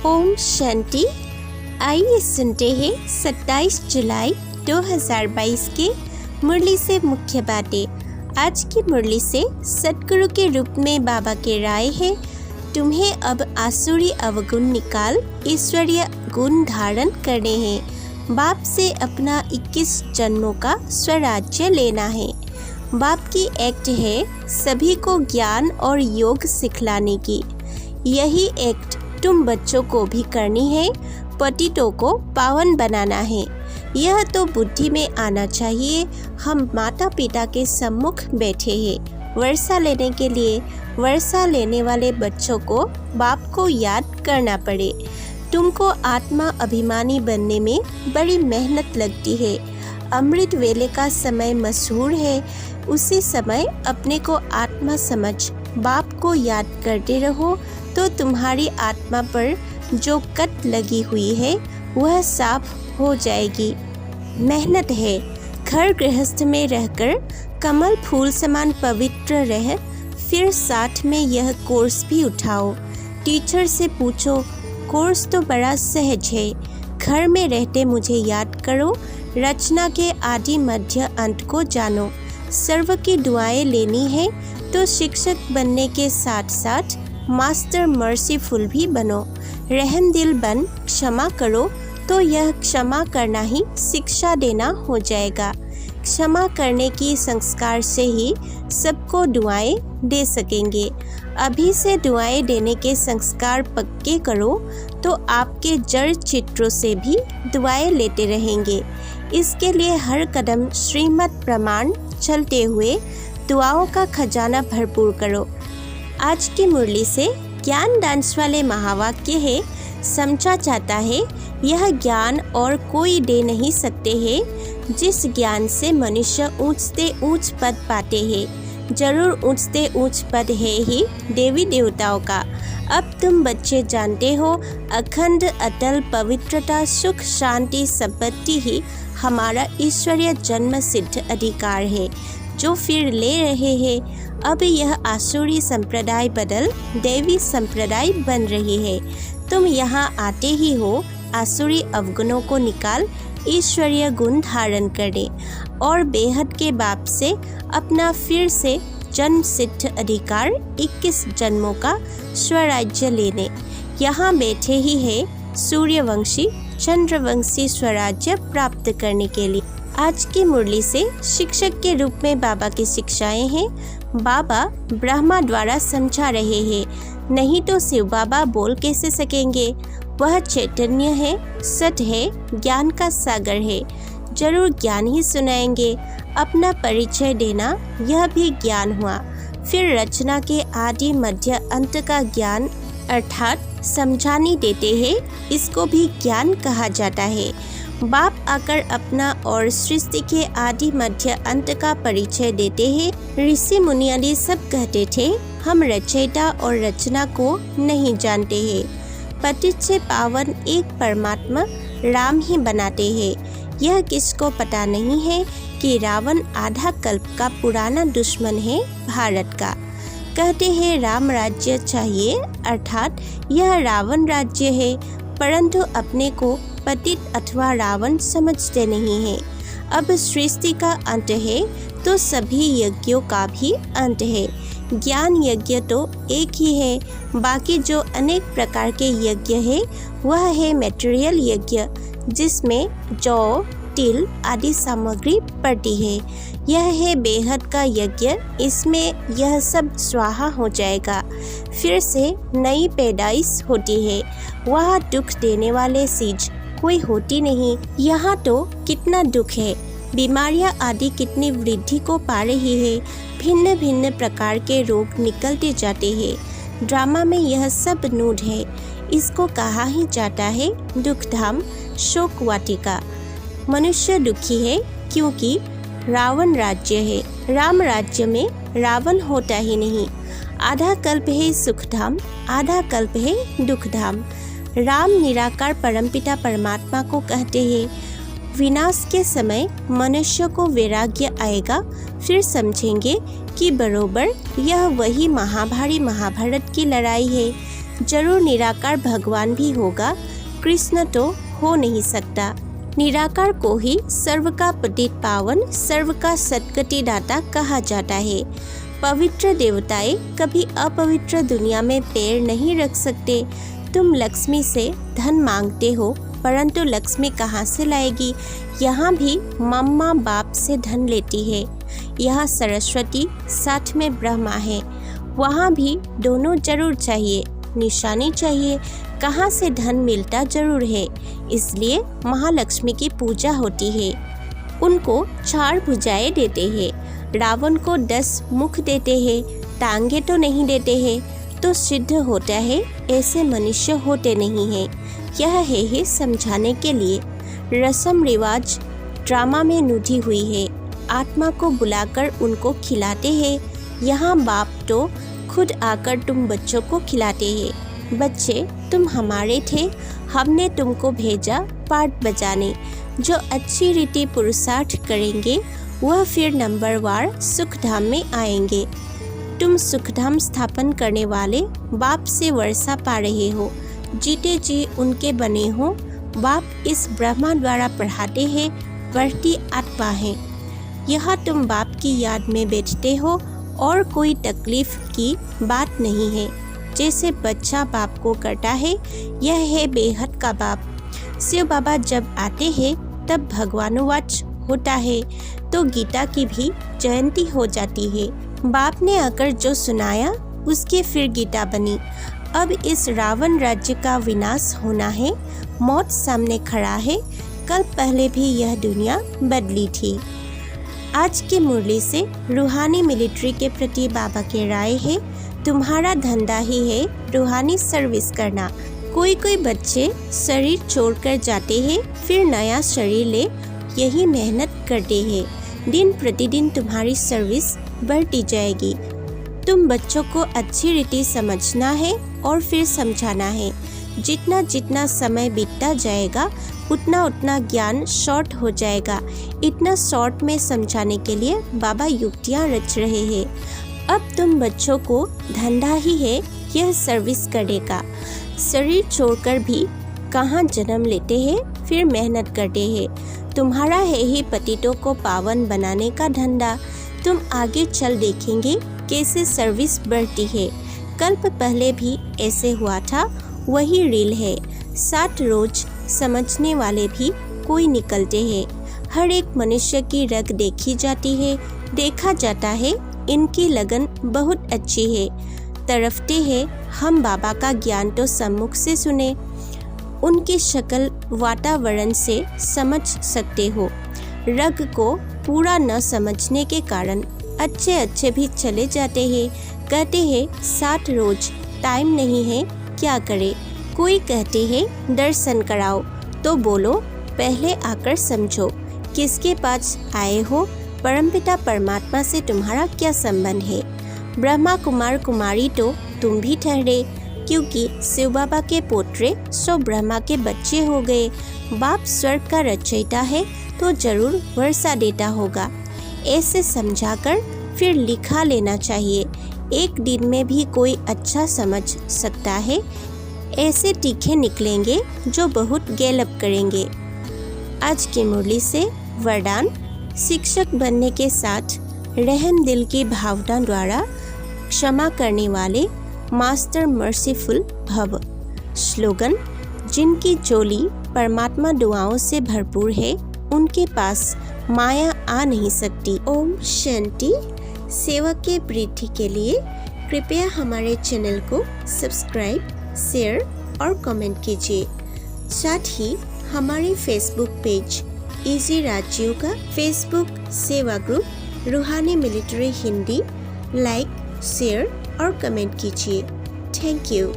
ओम शांति। आइए सुनते हैं 27 जुलाई 2022 के मुरली से मुख्य बातें। आज की मुरली से सतगुरु के रूप में बाबा के राय है, तुम्हें अब आसुरी अवगुण निकाल ईश्वरीय गुण धारण करने हैं। बाप से अपना 21 जन्मों का स्वराज्य लेना है। बाप की एक्ट है सभी को ज्ञान और योग सिखलाने की। यही एक्ट तुम बच्चों को भी करनी है, पतितों को पावन बनाना है। यह तो बुद्धि में आना चाहिए। हम माता पिता के सम्मुख बैठे हैं वर्षा लेने के लिए। वर्षा लेने वाले बच्चों को बाप को याद करना पड़े। तुमको आत्मा अभिमानी बनने में बड़ी मेहनत लगती है। अमृत वेले का समय मशहूर है। उसी समय अपने को आत्मा समझ बाप को याद करते रहो तो तुम्हारी आत्मा पर जो कट लगी हुई है वह साफ हो जाएगी। मेहनत है। घर गृहस्थ में रहकर कमल फूल समान पवित्र रह, फिर साथ में यह कोर्स भी उठाओ। टीचर से पूछो, कोर्स तो बड़ा सहज है, घर में रहते मुझे याद करो। रचना के आदि मध्य अंत को जानो। सर्व की दुआएं लेनी है तो शिक्षक बनने के साथ साथ मास्टर मर्सीफुल भी बनो। रहम दिल बन क्षमा करो तो यह क्षमा करना ही शिक्षा देना हो जाएगा। क्षमा करने की संस्कार से ही सबको दुआएं दे सकेंगे। अभी से दुआएं देने के संस्कार पक्के करो तो आपके जड़ चित्रों से भी दुआएं लेते रहेंगे। इसके लिए हर कदम श्रीमत प्रमाण चलते हुए दुआओं का खजाना भरपूर करो। आज की मुरली से ज्ञान डांस वाले महावाक्य है, समझा जाता है यह ज्ञान और कोई दे नहीं सकते हैं। जिस ज्ञान से मनुष्य ऊंच से ऊंच पद पाते हैं, जरूर ऊंच से ऊंच पद है ही देवी देवताओं का। अब तुम बच्चे जानते हो अखंड अटल पवित्रता सुख शांति संपत्ति ही हमारा ईश्वरीय जन्म सिद्ध अधिकार है जो फिर ले रहे हैं। अब यह आसुरी संप्रदाय बदल देवी संप्रदाय बन रही है। तुम यहाँ आते ही हो आसुरी अवगुणों को निकाल ईश्वरीय गुण धारण करने और बेहद के बाप से अपना फिर से जन्म सिद्ध अधिकार 21 जन्मों का स्वराज्य लेने। यहाँ बैठे ही है सूर्यवंशी चंद्रवंशी स्वराज्य प्राप्त करने के लिए। आज की मुरली से शिक्षक के रूप में बाबा की शिक्षाएं हैं। बाबा ब्रह्मा द्वारा समझा रहे हैं, नहीं तो शिव बाबा बोल कैसे सकेंगे। वह चैतन्य है, सत है, ज्ञान का सागर है, जरूर ज्ञान ही सुनाएंगे। अपना परिचय देना यह भी ज्ञान हुआ। फिर रचना के आदि मध्य अंत का ज्ञान अर्थात समझानी देते हैं, इसको भी ज्ञान कहा जाता है। बाप आकर अपना और सृष्टि के आदि मध्य अंत का परिचय देते हैं। ऋषि मुनि आदि सब कहते थे हम रचयिता और रचना को नहीं जानते हैं। पतित से पावन एक परमात्मा राम ही बनाते हैं। यह किसको पता नहीं है कि रावण आधा कल्प का पुराना दुश्मन है भारत का। कहते हैं राम राज्य चाहिए, अर्थात यह रावण राज्य है, परंतु अपने को पतित अथवा रावण समझते नहीं है। अब सृष्टि का अंत है तो सभी यज्ञों का भी अंत है। ज्ञान यज्ञ तो एक ही है, बाकी जो अनेक प्रकार के यज्ञ है वह है मटेरियल यज्ञ, जिसमें जौ तिल आदि सामग्री पड़ती है। यह है बेहद का यज्ञ, इसमें यह सब स्वाहा हो जाएगा। फिर से नई पैदाइश होती है। वह दुख देने वाले चीज कोई होती नहीं। यहाँ तो कितना दुख है, बीमारियाँ आदि कितनी वृद्धि को पा रही है। भिन्न भिन्न प्रकार के रोग निकलते जाते हैं। ड्रामा में यह सब नूड है। इसको कहा ही जाता है दुख धाम शोक वाटिका। मनुष्य दुखी है क्योंकि रावण राज्य है। राम राज्य में रावण होता ही नहीं। आधा कल्प है सुख धाम, आधा कल्प है दुख धाम। राम निराकार परमपिता परमात्मा को कहते हैं। विनाश के समय मनुष्य को वैराग्य आएगा, फिर समझेंगे कि बरोबर यह वही महाभारी महाभारत की लड़ाई है। जरूर निराकार भगवान भी होगा, कृष्ण तो हो नहीं सकता। निराकार को ही सर्व का पतित पावन, सर्व का सद्गति दाता कहा जाता है। पवित्र देवताएं कभी अपवित्र दुनिया में पैर नहीं रख सकते। तुम लक्ष्मी से धन मांगते हो, परंतु लक्ष्मी कहाँ से लाएगी? यहाँ भी मम्मा बाप से धन लेती है। यहाँ सरस्वती साथ में ब्रह्मा है, वहाँ भी दोनों जरूर चाहिए, निशानी चाहिए। कहाँ से धन मिलता जरूर है, इसलिए महालक्ष्मी की पूजा होती है। उनको 4 भुजाएं देते हैं, रावण को 10 मुख देते हैं, टांगे तो नहीं देते हैं, तो सिद्ध होता है ऐसे मनुष्य होते नहीं हैं। यह है समझाने के लिए। रस्म रिवाज ड्रामा में नुदी हुई है, आत्मा को बुलाकर उनको खिलाते हैं। यहाँ बाप तो खुद आकर तुम बच्चों को खिलाते हैं। बच्चे तुम हमारे थे, हमने तुमको भेजा पाठ बजाने। जो अच्छी रीति पुरुषार्थ करेंगे वह फिर नंबरवार सुखधाम में आएंगे। तुम सुखधाम स्थापन करने वाले बाप से वर्षा पा रहे हो, जीते जी उनके बने हो। बाप इस ब्रह्मा द्वारा पढ़ाते हैं, बढ़ती आत्मा है। यह तुम बाप की याद में बैठते हो और कोई तकलीफ की बात नहीं है। जैसे बच्चा बाप को करता है, यह है बेहद का बाप। शिव बाबा जब आते हैं तब भगवानुवाच होता है, तो गीता की भी जयंती हो जाती है। बाप ने आकर जो सुनाया उसकी फिर गीता बनी। अब इस रावण राज्य का विनाश होना है, मौत सामने खड़ा है। कल पहले भी यह दुनिया बदली थी। आज की मुरली से रूहानी मिलिट्री के प्रति बाबा की राय है, तुम्हारा धंधा ही है रूहानी सर्विस करना। कोई कोई बच्चे शरीर छोड़कर जाते हैं, फिर नया शरीर ले यही मेहनत करते हैं। दिन प्रतिदिन तुम्हारी सर्विस बढ़ती जाएगी। तुम बच्चों को अच्छी रीति समझना है और फिर समझाना है। जितना जितना समय बीतता जाएगा उतना उतना ज्ञान शॉर्ट हो जाएगा। इतना शॉर्ट में समझाने के लिए बाबा युक्तियाँ रच रहे हैं। अब तुम बच्चों को धंधा ही है यह सर्विस करने का। शरीर छोड़कर भी कहाँ जन्म लेते हैं, फिर मेहनत करते हैं। तुम्हारा है ही पतितों को पावन बनाने का धंधा। तुम आगे चल देखेंगे कैसे सर्विस बढ़ती है। कल्प पहले भी ऐसे हुआ था, वही रील है। 7 रोज समझने वाले भी कोई निकलते हैं। हर एक मनुष्य की रग देखी जाती है, देखा जाता है इनकी लगन बहुत अच्छी है। तरफते हैं हम बाबा का ज्ञान तो सम्मुख से सुने। उनकी शक्ल वातावरण से समझ सकते हो। रग को पूरा न समझने के कारण अच्छे अच्छे भी चले जाते हैं। कहते हैं 7 रोज टाइम नहीं है, क्या करे। कोई कहते हैं दर्शन कराओ, तो बोलो पहले आकर समझो किसके पास आए हो। परमपिता परमात्मा से तुम्हारा क्या संबंध है। ब्रह्मा कुमार कुमारी तो तुम भी ठहरे, क्योंकि शिव बाबा के पोत्रे सो ब्रह्मा के बच्चे हो गए। बाप स्वर्ग का रचयिता है तो जरूर वर्षा देता होगा। ऐसे समझाकर फिर लिखा लेना चाहिए। एक दिन में भी कोई अच्छा समझ सकता है। ऐसे तीखे निकलेंगे जो बहुत गैलप करेंगे। आज की मुरली से वरदान, शिक्षक बनने के साथ रहम दिल की भावना द्वारा क्षमा करने वाले मास्टर मर्सीफुल भव। स्लोगन, जिनकी झोली परमात्मा दुआओं से भरपूर है उनके पास माया आ नहीं सकती। ओम शांति। सेवा के वृद्धि के लिए कृपया हमारे चैनल को सब्सक्राइब, शेयर और कमेंट कीजिए। साथ ही हमारे फेसबुक पेज इजी राजयोग का फेसबुक सेवा ग्रुप रूहानी मिलिट्री हिंदी लाइक, शेयर और कमेंट कीजिए। Thank you.